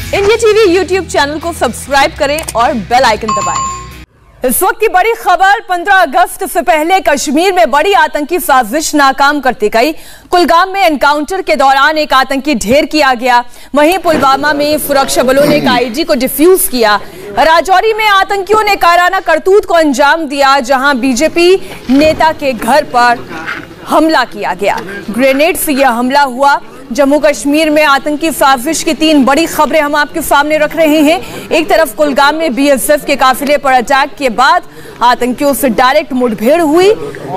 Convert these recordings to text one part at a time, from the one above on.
India TV YouTube channel को subscribe करें और बेल आइकन दबाएं। इस वक्त की बड़ी खबर, 15 अगस्त से पहले कश्मीर में बड़ी आतंकी साजिश नाकाम करती गई। कुलगाम में एनकाउंटर के दौरान एक आतंकी ढेर किया गया। वहीं पुलवामा में सुरक्षा बलों ने एक आईडी को डिफ्यूज किया। राजौरी में आतंकियों ने कायराना करतूत को अंजाम दिया, जहां बीजेपी नेता के घर पर हमला किया गया। ग्रेनेड से यह हमला हुआ। जम्मू कश्मीर में आतंकी साजिश की 3 बड़ी खबरें हम आपके सामने रख रहे हैं। एक तरफ कुलगाम में बीएसएफ के काफिले पर अटैक के बाद आतंकियों से डायरेक्ट मुठभेड़ हुई।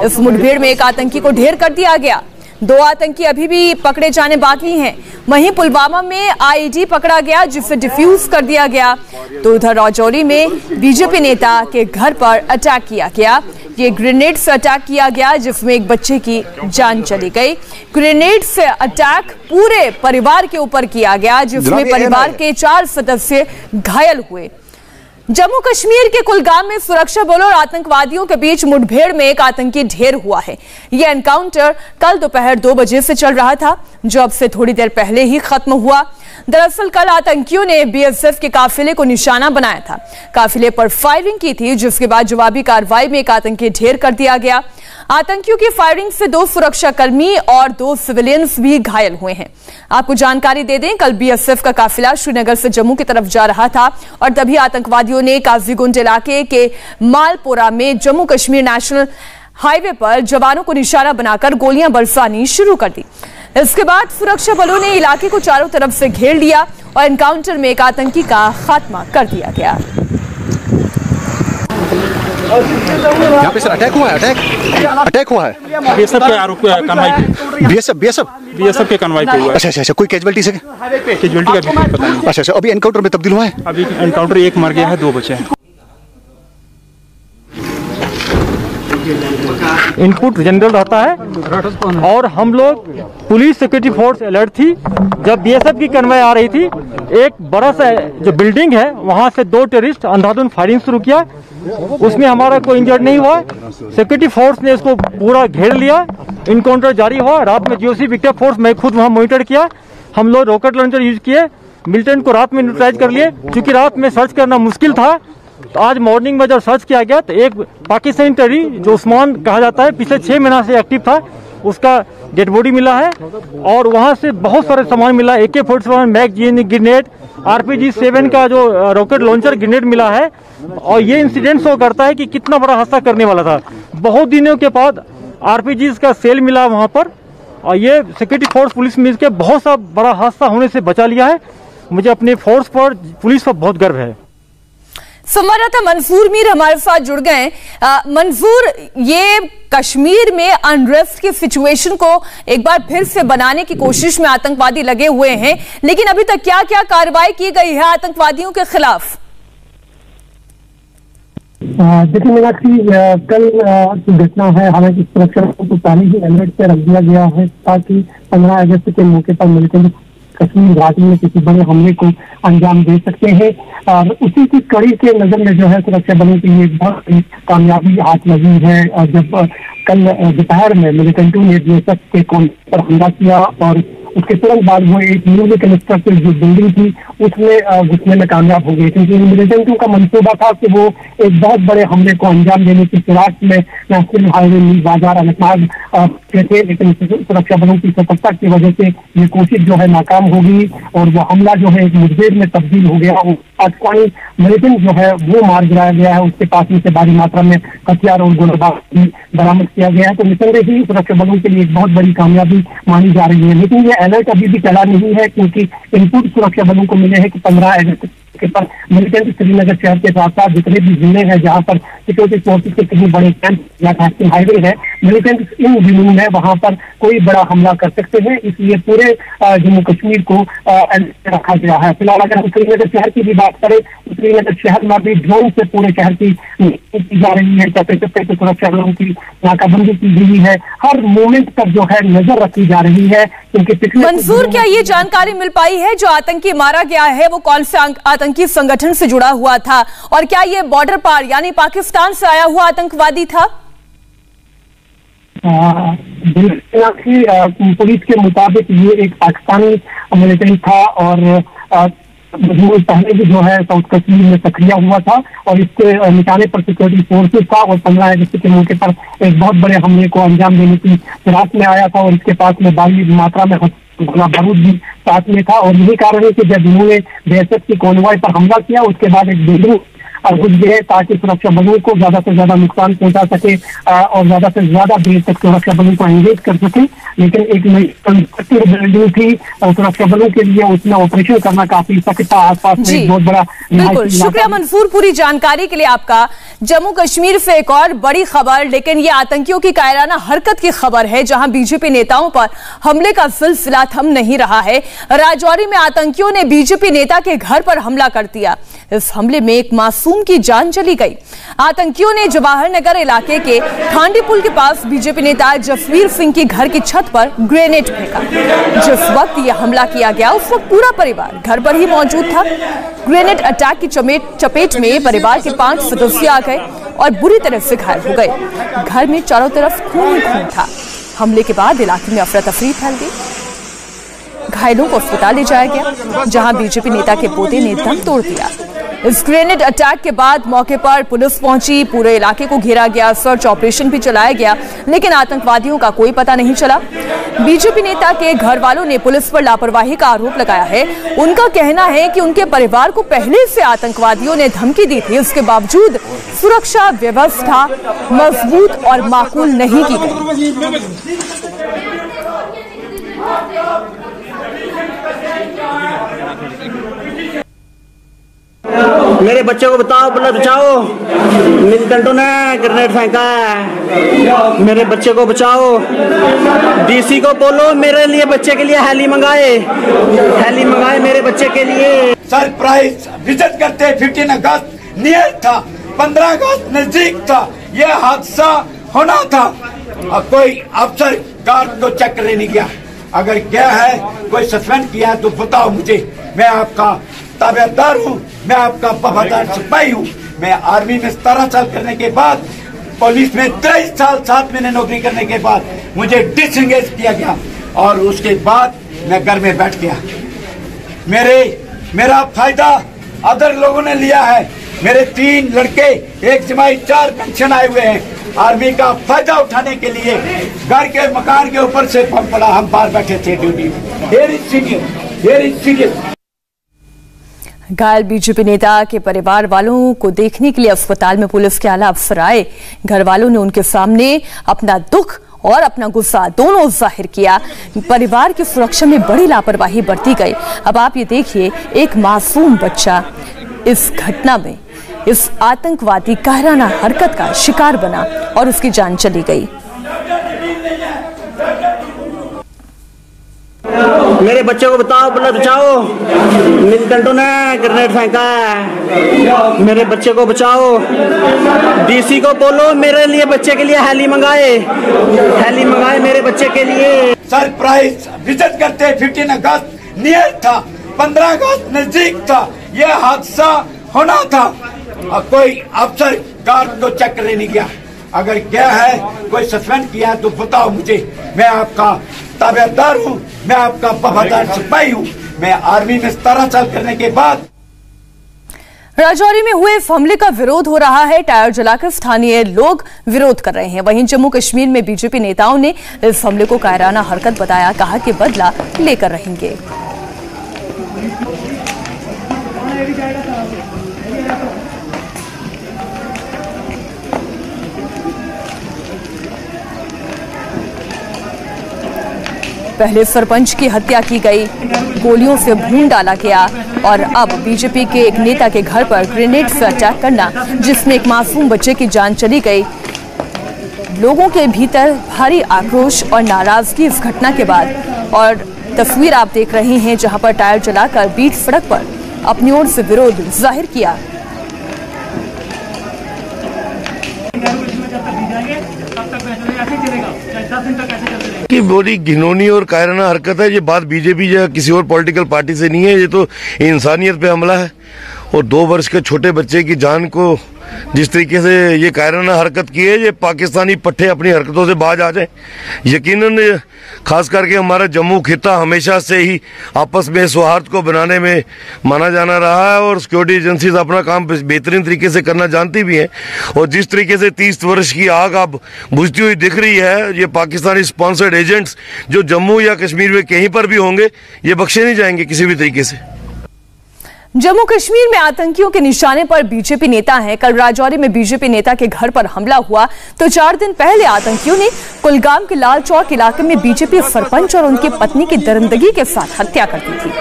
इस मुठभेड़ में एक आतंकी को ढेर कर दिया गया। 2 आतंकी अभी भी पकड़े जाने बाकी हैं। वहीं पुलवामा में आईडी पकड़ा गया, जिसे डिफ्यूज कर दिया गया। तो उधर राजौरी में बीजेपी नेता के घर पर अटैक किया गया। ये ग्रेनेड से अटैक किया गया, जिसमें एक बच्चे की जान चली गई। ग्रेनेड से अटैक पूरे परिवार के ऊपर किया गया, जिसमें परिवार के 4 सदस्य घायल हुए। जम्मू कश्मीर के कुलगाम में सुरक्षा बलों और आतंकवादियों के बीच मुठभेड़ में एक आतंकी ढेर हुआ है। यह एनकाउंटर कल दोपहर 2 बजे से चल रहा था, जो अब से थोड़ी देर पहले ही खत्म हुआ। दरअसल कल आतंकियों ने बीएसएफ के काफिले को निशाना बनाया था। काफिले पर फायरिंग की थी, जिसके बाद जवाबी कार्रवाई में एक आतंकी ढेर कर दिया गया। आतंकियों की फायरिंग से 2 सुरक्षाकर्मी और 2 सिविलियंस भी घायल हुए हैं। आपको जानकारी दे दें, कल बीएसएफ का काफिला श्रीनगर से जम्मू की तरफ जा रहा था और तभी आतंकवादियों ने काजीगुंड इलाके के मालपोरा में जम्मू कश्मीर नेशनल हाईवे पर जवानों को निशाना बनाकर गोलियां बरसानी शुरू कर दी। इसके बाद सुरक्षा बलों ने इलाके को चारों तरफ से घेर लिया और एनकाउंटर में एक आतंकी का खात्मा कर दिया गया। यहाँ पे सर अटैक हुआ है। बीएसएफ के आरोप कार्रवाई बीएसएफ के कार्रवाई पे हुआ है। अच्छा, कोई कैजुअलिटी से? कैजुअलिटी का भी पता नहीं। अच्छा, अभी एनकाउंटर में तब्दील हुआ है? अभी एनकाउंटर 1 मर गया है, 2 बचे हैं। इनपुट जनरल रहता है और हम लोग पुलिस सिक्योरिटी फोर्स अलर्ट थी। जब बीएसएफ की कन्वॉय आ रही थी, एक बड़ा सा जो बिल्डिंग है वहां से 2 टेररिस्ट अंधाधुंध फायरिंग शुरू किया। उसमें हमारा कोई इंजर्ड नहीं हुआ। सिक्योरिटी फोर्स ने इसको पूरा घेर लिया। इनकाउंटर जारी हुआ। रात में जीओसी विक्टर फोर्स मैं खुद वहां मॉनिटर किया। हम लोग रॉकेट लॉन्चर यूज किए। मिलिटेंट को रात में न्यूट्रलाइज कर लिए। चूंकि रात में सर्च करना मुश्किल था, तो आज मॉर्निंग में जब सर्च किया गया तो एक पाकिस्तानी टेररी जो उस्मान कहा जाता है, पिछले 6 महीना से एक्टिव था, उसका डेड बॉडी मिला है। और वहां से बहुत सारे सामान मिला। AK-47 मैगजीन, ग्रेनेड, RPG-7 का जो रॉकेट लॉन्चर ग्रेनेड मिला है। और ये इंसिडेंट शो करता है कि कितना बड़ा हादसा करने वाला था। बहुत दिनों के बाद RPG का सेल मिला वहां पर, और ये सिक्योरिटी फोर्स पुलिस मिल के बहुत सा बड़ा हादसा होने से बचा लिया है। मुझे अपने फोर्स पर, पुलिस पर बहुत गर्व है। संवाददाता मंजूर मीर हमारे साथ जुड़ गए। मंजूर, ये कश्मीर में अनरेस्ट की सिचुएशन को एक बार फिर से बनाने की कोशिश में आतंकवादी लगे हुए हैं, लेकिन अभी तक क्या क्या कार्रवाई की गई है आतंकवादियों के खिलाफ? देखिए मीनाक्षी, कल की घटना है। हालांकि सुरक्षा को पहले ही अलर्ट पे रख दिया गया है ताकि 15 अगस्त के मौके पर मिलिटेंट कश्मीर घाटी में किसी बड़े हमले को अंजाम दे सकते हैं। और उसी की कड़ी के नजर में जो है सुरक्षा बलों की ये बहुत बड़ी कामयाबी हाथ लगी है। और जब कल दोपहर में मिलिटेंटों ने बीएसएफ के कॉन्वॉय पर हमला किया और उसके तुरंत बाद वो एक न्यूली कंस्ट्रक्टेड जो बिल्डिंग थी उसमें घुसने में कामयाब हो गए, क्योंकि मिलिटेंटों का मंसूबा था कि वो एक बहुत बड़े हमले को अंजाम देने की फिराक में नेशनल हाईवे मीर बाजार अनंतनाग थे। लेकिन सुरक्षा बलों की सतर्कता की वजह से ये कोशिश जो है नाकाम हो गई और वो हमला जो है एक मुठभेड़ में तब्दील हो गया। पाकिस्तानी मिलिटेंट जो है वो मार गिराया गया है। उसके पास से भारी मात्रा में हथियार और गोलाबारूद भी बरामद किया गया है। तो निसंदेह ही सुरक्षा बलों के लिए एक बहुत बड़ी कामयाबी मानी जा रही है। लेकिन ये अलर्ट अभी भी चला नहीं है, क्योंकि इनपुट सुरक्षा बलों को मिले हैं कि 15 अगस्त के पर मिलिटेंट श्रीनगर शहर के साथ साथ जितने भी जिले हैं जहां पर सिक्योरिटी फोर्सेस के कितने बड़े कैंप या नेशनल हाईवे है, मिलिटेंट इन जिलों में वहां पर कोई बड़ा हमला कर सकते हैं। इसलिए पूरे जम्मू कश्मीर को रखा गया है। फिलहाल अगर हम श्रीनगर शहर की भी बात करें तो श्रीनगर शहर में भी ड्रोन से पूरे शहर की जा रही है। चप्पे चप्पे से सुरक्षा बलों की नाकाबंदी की गई है। हर मोमेंट पर जो है नजर रखी जा रही है, क्योंकि मंजूर, क्या ये जानकारी मिल पाई है जो आतंकी मारा गया है वो कौन से आतंकी संगठन से जुड़ा हुआ था, और क्या ये बॉर्डर पार यानी पाकिस्तान से आया हुआ आतंकवादी था? पुलिस के मुताबिक ये एक पाकिस्तानी मिलिटेंट था और पहले भी जो है साउथ कश्मीर में सक्रिय हुआ था और इसके निशाने पर सिक्योरिटी फोर्सेस था और 15 अगस्त के मौके पर एक बहुत बड़े हमले को अंजाम देने की फिराक में आया था और इसके पास में भारी मात्रा में बारूद भी साथ में था। और यही कारण है कि जब इन्होंने बीएसएफ की कॉन्वॉय पर हमला किया उसके बाद एक बिल्डिंग घुस गए ताकि सुरक्षा बलों को ज्यादा से ज्यादा नुकसान पहुंचा सके और ज्यादा से ज्यादा देर तक सुरक्षा बलों को एंगेज कर सके। लेकिन एक नई बिल्डिंग थी और सुरक्षा बलों के लिए उसमें ऑपरेशन करना काफी सख्त था। आसपास में एक बहुत बड़ा। बिल्कुल, शुक्रिया मंसूर पूरी जानकारी के लिए आपका। जम्मू कश्मीर से एक और बड़ी खबर, लेकिन ये आतंकियों की कायराना हरकत की खबर है, जहां बीजेपी नेताओं पर हमले का सिलसिला थम नहीं रहा है। राजौरी में आतंकियों ने बीजेपी नेता के घर पर हमला कर दिया। इस हमले में एक मासूम की जान चली गई। आतंकियों ने जवाहर नगर इलाके के खांडी पुल के पास बीजेपी नेता जसवीर सिंह की घर की छत पर ग्रेनेड फेंका। जिस वक्त यह हमला किया गया उस वक्त पूरा परिवार घर पर ही मौजूद था। ग्रेनेड अटैक की चपेट में परिवार के 5 सदस्य आ गए और बुरी तरह से घायल हो गए। घर में चारों तरफ खून ही खून था। हमले के बाद इलाके में अफरा तफरी फैल गई। घायलों को अस्पताल ले जाया गया, जहां बीजेपी नेता के पोते ने दम तोड़ दिया। इस ग्रेनेड अटैक के बाद मौके पर पुलिस पहुंची, पूरे इलाके को घेरा गया, सर्च ऑपरेशन भी चलाया गया, लेकिन आतंकवादियों का कोई पता नहीं चला। बीजेपी नेता के घर वालों ने पुलिस पर लापरवाही का आरोप लगाया है। उनका कहना है कि उनके परिवार को पहले से आतंकवादियों ने धमकी दी थी, इसके बावजूद सुरक्षा व्यवस्था मजबूत और माकूल नहीं की गई। मेरे बच्चे को बताओ, बचाओ, मिलिटेंटों ने ग्रेनेड फेंका है। मेरे बच्चे को बचाओ, डीसी को बोलो मेरे लिए बच्चे के लिए हेली मंगाए मेरे बच्चे के लिए। सरप्राइज विजिट करते 15 अगस्त नियर था, 15 अगस्त नजदीक था, यह हादसा होना था। अब कोई अफसर गार्ड को चेक करने नहीं गया। अगर क्या है कोई सस्पेंड किया तो बताओ मुझे, मैं आपका ताबेदार हूँ, मैं आपका वफादार सिपाही हूँ। मैं आर्मी में 17 साल करने के बाद, पुलिस में 23 साल 7 महीने नौकरी करने के बाद मुझे डिसएंगेज किया गया और उसके बाद मैं घर में बैठ गया। मेरा फायदा अदर लोगों ने लिया है। मेरे 3 लड़के, 1 जमाई, 4 पेंशन आए हुए हैं। आर्मी का फायदा उठाने के लिए घर के मकान के ऊपर से बम पड़ा, हम बाहर बैठे थे ड्यूटी में। घायल बीजेपी नेता के परिवार वालों को देखने के लिए अस्पताल में पुलिस के आला अफसर आए। घर वालों ने उनके सामने अपना दुख और अपना गुस्सा दोनों जाहिर किया। परिवार की सुरक्षा में बड़ी लापरवाही बरती गई। अब आप ये देखिए, एक मासूम बच्चा इस घटना में इस आतंकवादी कायराना हरकत का शिकार बना और उसकी जान चली गई। मेरे बच्चे को बचाओ, मिलिटेंटों ने ग्रेनेड फेंका है। मेरे बच्चे को बचाओ, डीसी को बोलो मेरे लिए बच्चे के लिए हेली मंगाए मेरे बच्चे के लिए। सरप्राइज विजिट करते 15 अगस्त नियर था, 15 अगस्त नजदीक था, यह हादसा होना था। अब कोई अफसर गार्ड को चेक करने नहीं गया। अगर क्या है कोई सस्पेंड किया तो बताओ मुझे, मैं आपका ताबेदार हूँ, मैं आपका वफादार सिपाही हूँ। मैं आर्मी में 17 साल करने के बाद। राजौरी में हुए इस हमले का विरोध हो रहा है। टायर जलाकर स्थानीय लोग विरोध कर रहे हैं। वहीं जम्मू कश्मीर में बीजेपी नेताओं ने इस हमले को कायराना हरकत बताया, कहा कि बदला लेकर रहेंगे। पहले सरपंच की हत्या की गई, गोलियों से भून डाला गया और अब बीजेपी के एक नेता के घर पर ग्रेनेड से अटैक करना, जिसमें एक मासूम बच्चे की जान चली गई। लोगों के भीतर भारी आक्रोश और नाराजगी इस घटना के बाद। और तस्वीर आप देख रहे हैं जहां पर टायर जलाकर बीच सड़क पर अपनी ओर से विरोध जाहिर किया। की बड़ी घिनौनी और कायराना हरकत है। ये बात बीजेपी या किसी और पॉलिटिकल पार्टी से नहीं है, ये तो इंसानियत पे हमला है। और 2 वर्ष के छोटे बच्चे की जान को जिस तरीके से ये कायराना हरकत की है, ये पाकिस्तानी पट्टे अपनी हरकतों से बाज आ जाए। यकीनन खास करके हमारा जम्मू खिता हमेशा से ही आपस में सौहार्द को बनाने में माना जाना रहा है और सिक्योरिटी एजेंसीज अपना काम बेहतरीन तरीके से करना जानती भी हैं। और जिस तरीके से 30 वर्ष की आग अब बुझती हुई दिख रही है, ये पाकिस्तानी स्पॉन्सर्ड एजेंट्स जो जम्मू या कश्मीर में कहीं पर भी होंगे, ये बख्शे नहीं जाएंगे किसी भी तरीके से। जम्मू कश्मीर में आतंकियों के निशाने पर बीजेपी नेता हैं। कल राजौरी में बीजेपी नेता के घर पर हमला हुआ तो 4 दिन पहले आतंकियों ने कुलगाम के लाल चौक इलाके में बीजेपी सरपंच और उनकी पत्नी की दरिंदगी के साथ हत्या कर दी थी।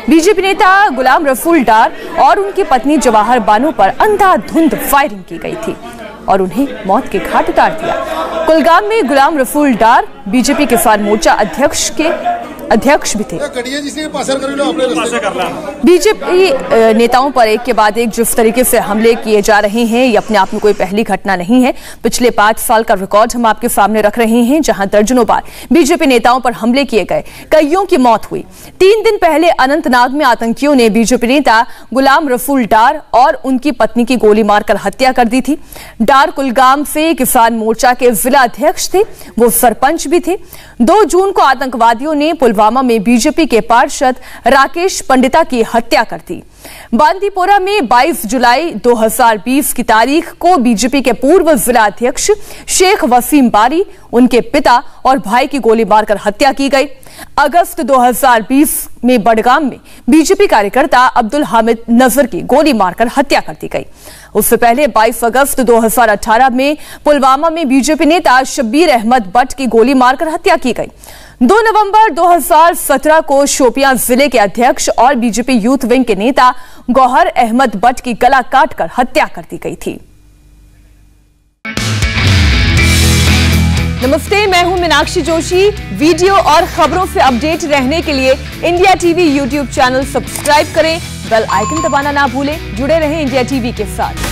बीजेपी नेता गुलाम रसूल डार और उनकी पत्नी जवाहर बानो पर अंधाधुंध फायरिंग की गई थी और उन्हें मौत के घाट उतार दिया। कुलगाम में गुलाम रसूल डार बीजेपी किसान मोर्चा अध्यक्ष भी थे। बीजेपी नेताओं पर एक के बाद एक जिस तरीके से हमले किए जा रहे हैं, ये अपने आप में कोई पहली घटना नहीं है। पिछले 5 साल का रिकॉर्ड हम आपके सामने रख रहे हैं, जहां दर्जनों बार बीजेपी नेताओं पर हमले किए गए, कईयों की मौत हुई। 3 दिन पहले अनंतनाग में आतंकियों ने बीजेपी नेता गुलाम रसूल डार और उनकी पत्नी की गोली मारकर हत्या कर दी थी। डार कुलगाम से किसान मोर्चा के जिला अध्यक्ष थे, वो सरपंच भी थे। 2 जून को आतंकवादियों ने पुलवामा में बीजेपी के पार्षद राकेश पंडिता की हत्या कर दी। बांदीपोरा में 22 जुलाई 2020 की तारीख को बीजेपी के पूर्व जिला अध्यक्ष शेख वसीम बारी, उनके पिता और भाई की गोली मारकर हत्या की गई। अगस्त 2020 में बडगाम में बीजेपी कार्यकर्ता अब्दुल हामिद नजर की गोली मारकर हत्या कर दी गई। उससे पहले 22 अगस्त 2018 में पुलवामा में बीजेपी नेता शब्बीर अहमद भट्ट की गोली मारकर हत्या की गई। 2 नवंबर 2017 को शोपियां जिले के अध्यक्ष और बीजेपी यूथ विंग के नेता गौहर अहमद भट्ट की गला काटकर हत्या कर दी गई थी। नमस्ते, मैं हूं मीनाक्षी जोशी। वीडियो और खबरों से अपडेट रहने के लिए India TV YouTube channel subscribe करें, बेल आइकन दबाना ना भूलें। जुड़े रहें इंडिया टीवी के साथ।